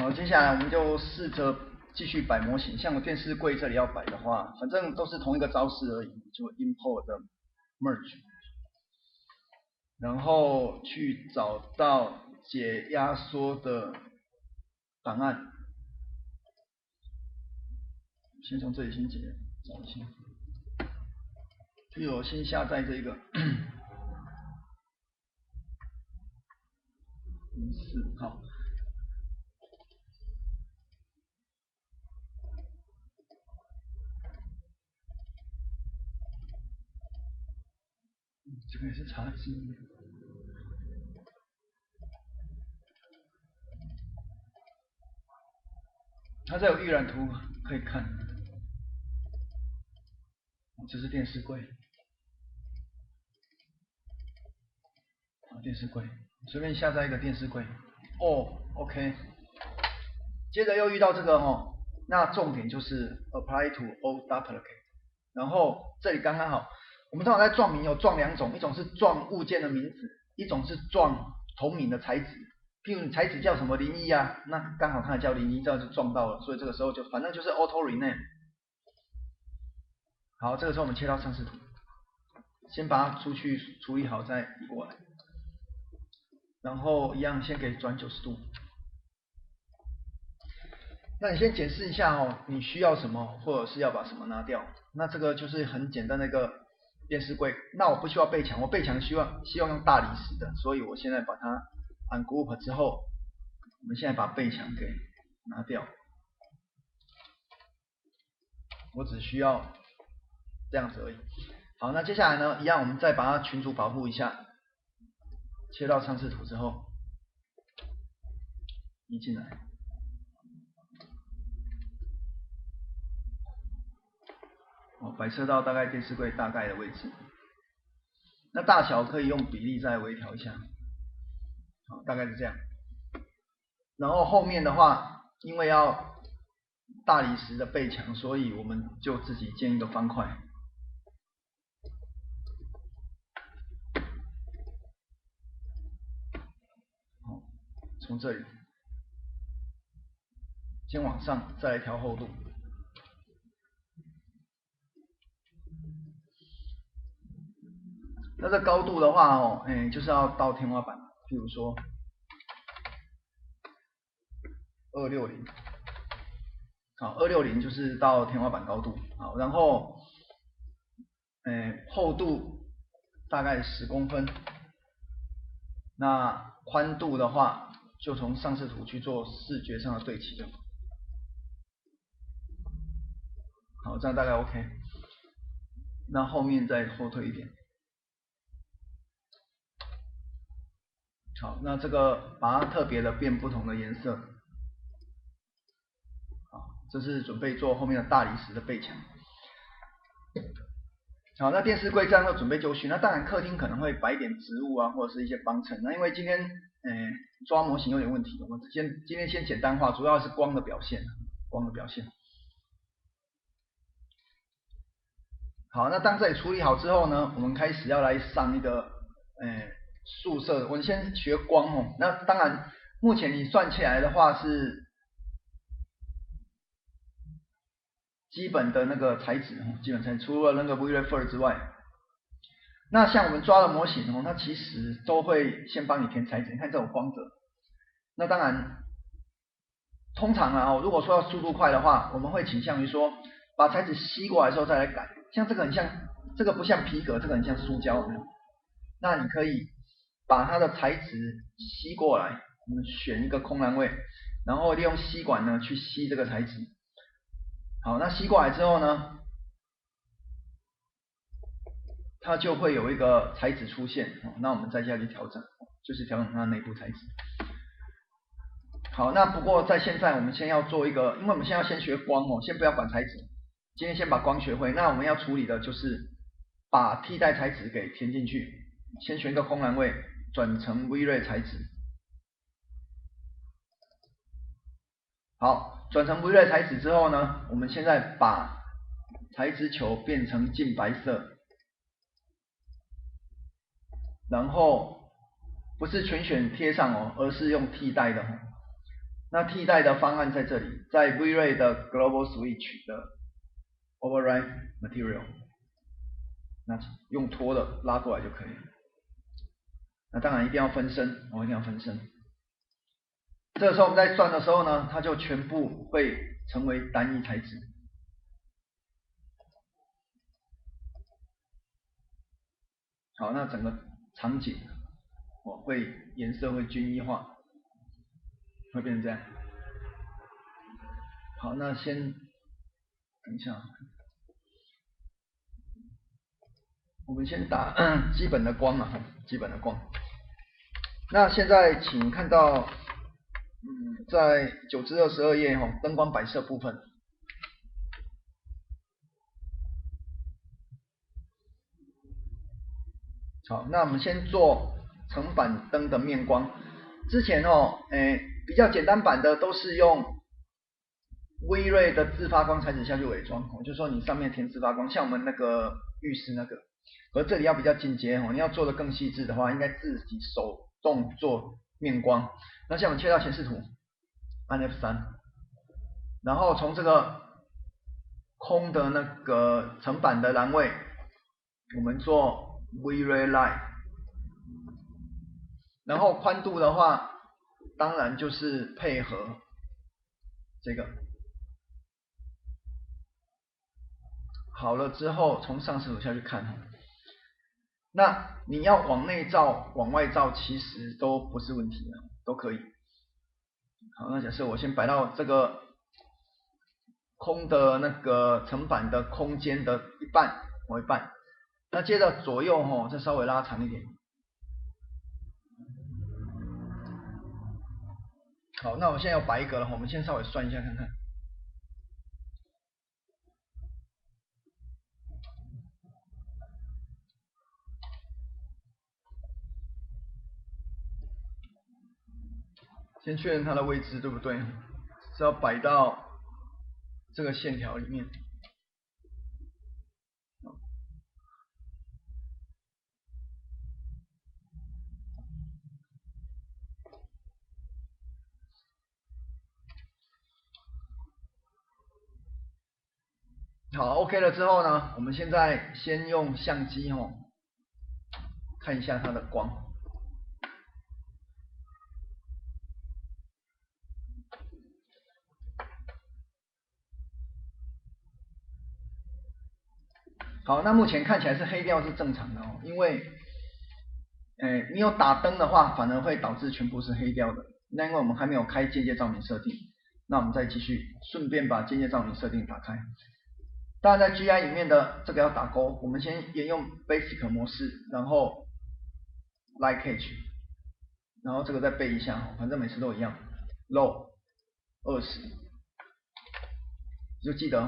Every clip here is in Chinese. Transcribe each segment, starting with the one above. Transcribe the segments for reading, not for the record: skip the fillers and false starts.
好，接下来我们就试着继续摆模型。像我电视柜这里要摆的话，反正都是同一个招式而已，就 import 的 merge， 然后去找到解压缩的档案。先从这里先找一下，譬如我先下载这个04，好。这个也是茶几。它这有预览图可以看。这是电视柜。好，电视柜，随便下载一个电视柜。OK。接着又遇到这个那重点就是 apply to all duplicate。然后这里刚刚好，我们通常在撞名有撞两种，一种是撞物件的名字，一种是撞同名的材质。譬如你材质叫什么01啊，那刚好它叫01，这样就撞到了，所以这个时候就反正就是 auto rename。好，这个时候我们切到上视图，先把它出去处理好再移过来，然后一样先给转90度。那你先检视一下你需要什么，或者是要把什么拿掉。那这个就是很简单的一个电视柜。那我不需要背墙，我背墙希望用大理石的，所以我现在把它按 group 之后，我们现在把背墙给拿掉。我只需要这样子而已。好，那接下来呢，一样我们再把它群组保护一下，切到上视图之后，移进来。摆设到大概电视柜大概的位置。那大小可以用比例再微调一下。好，大概是这样。然后后面的话，因为要大理石的背墙，所以我们就自己建一个方块。好，从这里先往上，再来调厚度。那这高度的话就是要到天花板，譬如说260。好，260就是到天花板高度。好，然后厚度大概10公分。那宽度的话，就从上视图去做视觉上的对齐就好。好，这样大概 OK。那后面再后退一点。好，那这个把它特别的变不同的颜色。好，这是准备做后面的大理石的背墙。好，那电视柜这样就准备就绪。那当然客厅可能会摆一点植物啊，或者是一些帮衬。那因为今天抓模型有点问题，我们今天先简单化，主要是光的表现。好，那当这里处理好之后呢，我们开始要来上一个宿舍。我们先学光那当然目前你算起来的话是基本的那个材质，基本材质除了那个 V-Ray 之外，那像我们抓的模型它其实都会先帮你填材质。你看这种光泽，那当然通常如果说要速度快的话，我们会倾向于说把材质吸过来之后再来改。像这个很像，这个不像皮革，这个很像塑胶。那你可以把它的材质吸过来，我们选一个空栏位，然后利用吸管呢去吸这个材质。好，那吸过来之后呢，它就会有一个材质出现。那我们再下去调整，就是调整它的内部材质。好，那不过在现在我们先要做一个，因为我们现在要先学光先不要管材质。今天先把光学会，那我们要处理的就是把替代材质给填进去。先选一个空栏位，转成 V-Ray 材质。好，转成 V-Ray 材质之后呢，我们现在把材质球变成净白色，然后不是全选贴上而是用替代的。那替代的方案在这里，在 V-Ray 的 Global Switch 的 Override Material， 那用拖的拉过来就可以了。那当然一定要分身，一定要分身。这个时候我们在算的时候呢，它就全部会成为单一材质。好，那整个场景会颜色会均一化，会变成这样。好，那先等一下，我们先打基本的光啊，基本的光。那现在请看到，在9至22页灯光摆设部分。好，那我们先做层板灯的面光。之前比较简单版的都是用微锐的自发光材质下去伪装，就是说你上面填自发光，像我们那个浴室那个。而这里要比较进阶你要做的更细致的话，应该自己手动做面光。那像我们切到显示图，按 F3，然后从这个空的那个层板的栏位，我们做 V-Ray Light， 然后宽度的话，当然就是配合这个。好了之后，从上视图下去看，那你要往内照、往外照，其实都不是问题的，都可以。好，那假设我先摆到这个空的那个层板的空间的一半，一半。那接着左右再稍微拉长一点。好，那我现在要摆一个了，我们先稍微算一下看看。先确认它的位置对不对？是要摆到这个线条里面。好 ，OK 了之后呢，我们现在先用相机看一下它的光。好，那目前看起来是黑掉是正常的因为，你有打灯的话，反而会导致全部是黑掉的。那因为我们还没有开间接照明设定，那我们再继续顺便把间接照明设定打开。当然在 GI 里面的这个要打勾，我们先沿用 Basic 模式，然后 Light Catch， 然后这个再背一下，反正每次都一样 ，Low 20，就记得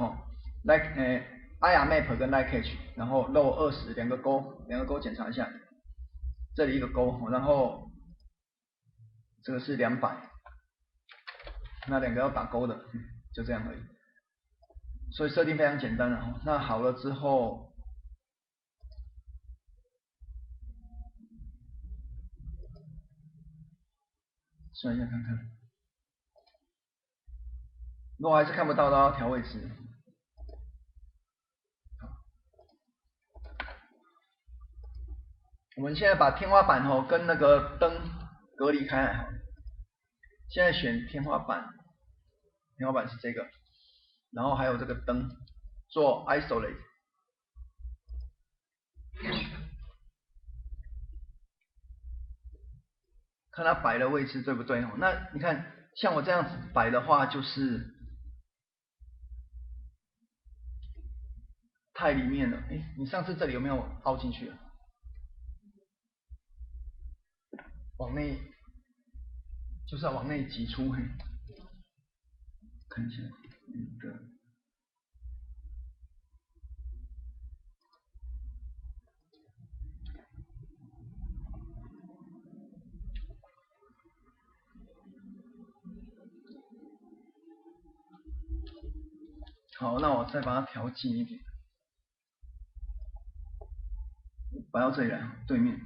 IR Map 跟 Light Catch， 然后 Low 20两个勾检查一下，这里一个勾，然后这个是200，那两个要打勾的，就这样而已。所以设定非常简单了。那好了之后，算一下看看，如果还是看不到的，要调位置。我们现在把天花板跟那个灯隔离开来。现在选天花板，天花板是这个，然后还有这个灯做 isolate。看它摆的位置对不对那你看像我这样子摆的话，就是太里面了。你上次这里有没有凹进去？往内，就是要往内挤出。看一下，对。好，那我再把它调近一点，摆到这里来，对面。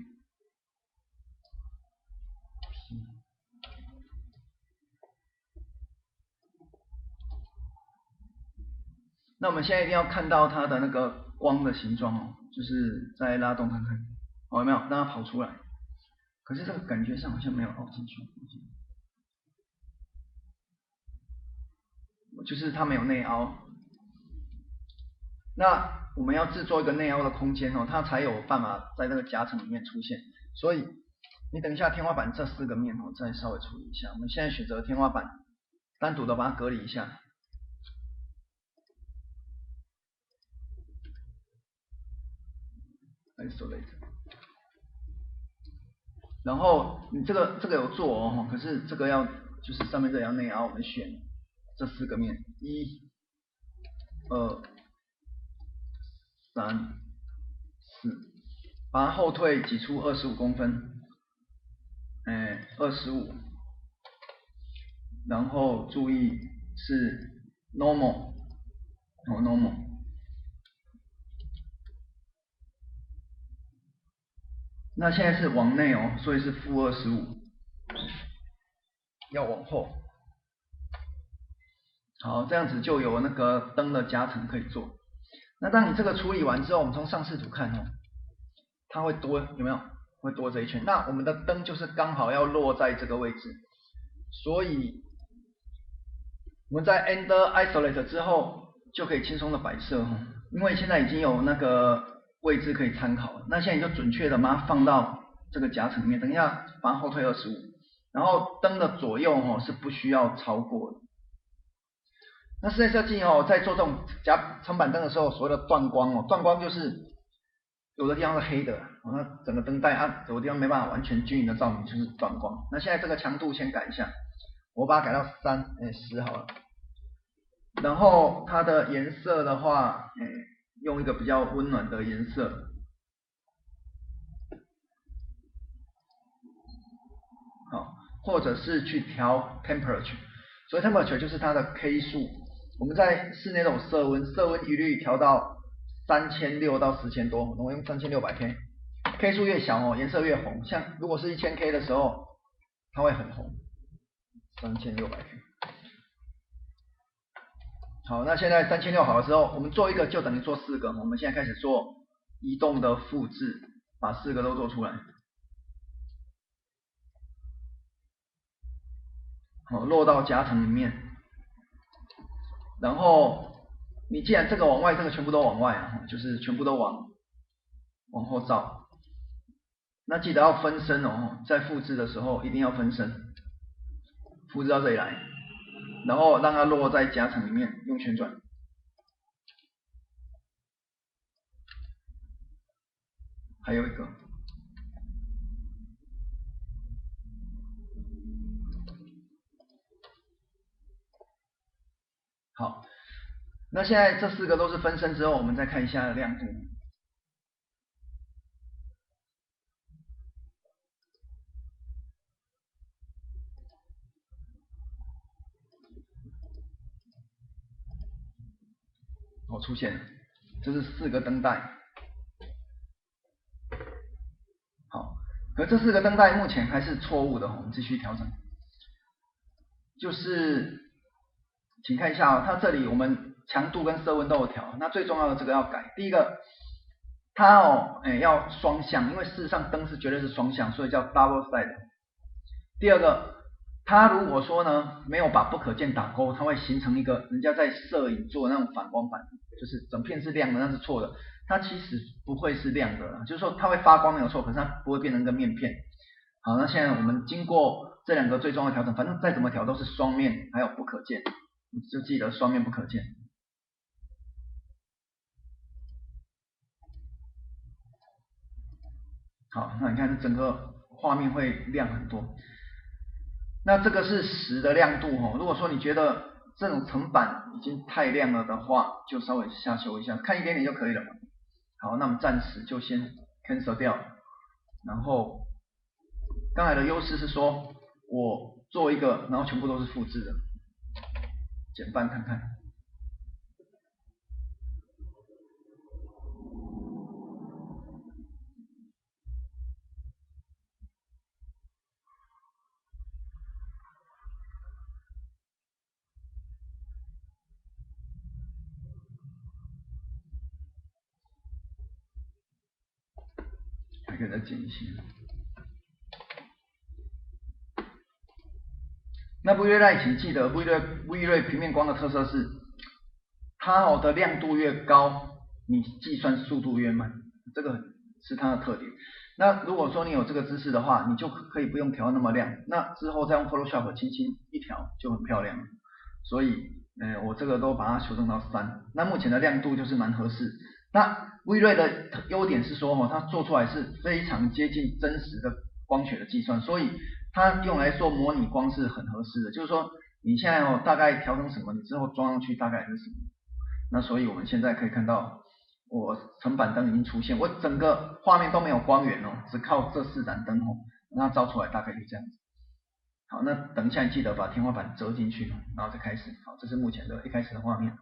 那我们现在一定要看到它的那个光的形状哦，就是再拉动看看，有没有让它跑出来？可是这个感觉上好像没有凹进去，就是它没有内凹。那我们要制作一个内凹的空间哦，它才有办法在这个夹层里面出现。所以你等一下天花板这4个面哦，再稍微处理一下。我们现在选择天花板，单独的把它隔离一下。isolate。然后你这个有做哦，可是这个要就是上面这要内凹，我们选这4个面，1、2、3、4，把它后退挤出25公分，25，然后注意是 normal， normal。那现在是往内哦，所以是-25，要往后。好，这样子就有那个灯的夹层可以做。那当你这个处理完之后，我们从上视图看哦，它会多有没有？会多这一圈。那我们的灯就是刚好要落在这个位置，所以我们在 End Isolate 之后就可以轻松的摆设哦，因为现在已经有那个位置可以参考了。那现在你就准确的把它放到这个夹层里面，等一下把它后退25，然后灯的左右哦是不需要超过的。那室内设计哦，在做这种长板灯的时候，所谓的断光哦，断光就是有的地方是黑的，那整个灯带啊，有的地方没办法完全均匀的照明，就是断光。那现在这个强度先改一下，我把它改到10好了。然后它的颜色的话，用一个比较温暖的颜色。好，或者是去调 temperature， 所以 temperature 就是它的 K 数。我们在室内这种色温一律调到3600到1000多，我用3600K，K 数越小哦，颜色越红。像如果是1000K 的时候，它会很红。3600K。好，那现在3600好了之后，我们做一个就等于做4个，我们现在开始做移动的复制，把4个都做出来。好，落到夹层里面。然后你既然这个往外，这个全部都往外啊，就是全部都往后照。那记得要分身哦，在复制的时候一定要分身，复制到这里来，然后让它落在夹层里面，用旋转。还有一个，好，那现在这4个都是分身之后，我们再看一下亮度。哦，出现了，这是4个灯带。好，可这4个灯带目前还是错误的，我们继续调整。就是请看一下哦，它这里我们强度跟色温都有调，那最重要的这个要改。第一个，它要双向，因为事实上灯是绝对是双向，所以叫 double side。第二个，它如果说呢没有把不可见打勾，它会形成一个人家在摄影做的那种反光板，就是整片是亮的，那是错的。它其实不会是亮的啦，就是说它会发光没有错，可是它不会变成一个面片。好，那现在我们经过这2个最重要的调整，反正再怎么调都是双面还有不可见，你就记得双面不可见。好，那你看整个画面会亮很多。那这个是10的亮度哦，如果说你觉得这种层板已经太亮了的话，就稍微下修一下，看一点点就可以了嘛。好，那我们暂时就先 cancel 掉。然后刚才的优势是说我做一个，然后全部都是复制的，减半看看。可以再剪一些。那 V-Ray 请记得 V-Ray 平面光的特色是，它的亮度越高，你计算速度越慢，这个是它的特点。那如果说你有这个知识的话，你就可以不用调那么亮，那之后再用 Photoshop 轻轻一调就很漂亮了。所以，我这个都把它修正到3，那目前的亮度就是蛮合适。那 V-Ray 的优点是说，它做出来是非常接近真实的光学的计算，所以它用来做模拟光是很合适的。就是说，你现在大概调成什么，你之后装上去大概是什么。那所以我们现在可以看到，我层板灯已经出现，我整个画面都没有光源只靠这4盏灯让它照出来大概就这样子。好，那等一下记得把天花板折进去，然后再开始。好，这是目前的一开始的画面。